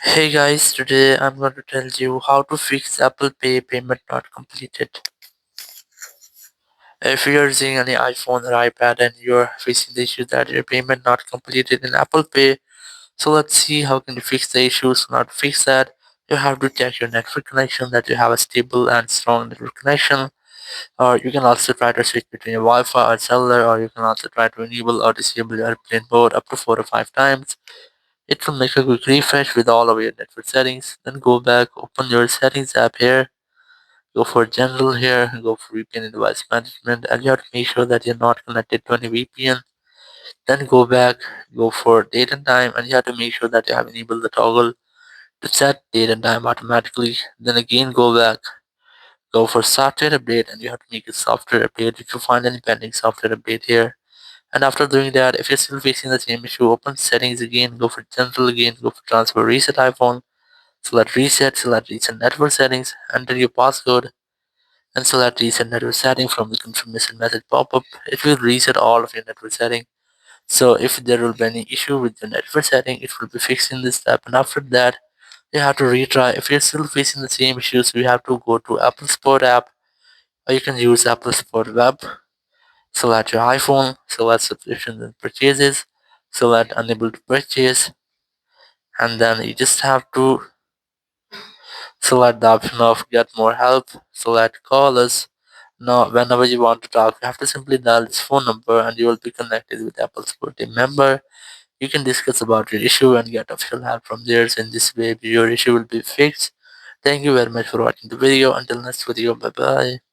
Hey guys, today I'm going to tell you how to fix Apple Pay payment not completed. If you're using any iPhone or iPad and you're facing the issue that your payment not completed in Apple Pay, so let's see how can you fix the issue. So now to fix that, you have to check your network connection that you have a stable and strong network connection. Or you can also try to switch between your Wi-Fi or cellular, or you can also try to enable or disable your airplane mode up to 4 or 5 times. It will make a quick refresh with all of your network settings. Then go back, open your settings app here, go for general here, go for VPN and device management, and you have to make sure that you're not connected to any VPN. Then go back, go for date and time, and you have to make sure that you have enabled the toggle to set date and time automatically. Then again go back, go for software update, and you have to make a software update if you find any pending software update here. And after doing that, if you're still facing the same issue, open settings again, go for general again, go for transfer reset iPhone, select reset network settings, enter your passcode, and select reset network setting from the confirmation message pop-up. It will reset all of your network setting. So if there will be any issue with your network setting, it will be fixed in this step. And after that, you have to retry. If you're still facing the same issues, you have to go to Apple Support app, or you can use Apple Support Web. Select your iPhone, select subscriptions and purchases, select unable to purchase, and then you just have to select the option of get more help, select call us. Now, whenever you want to talk, you have to simply dial this phone number and you will be connected with Apple support team member. You can discuss about your issue and get official help from there. So in this way, your issue will be fixed. Thank you very much for watching the video. Until next video, bye bye.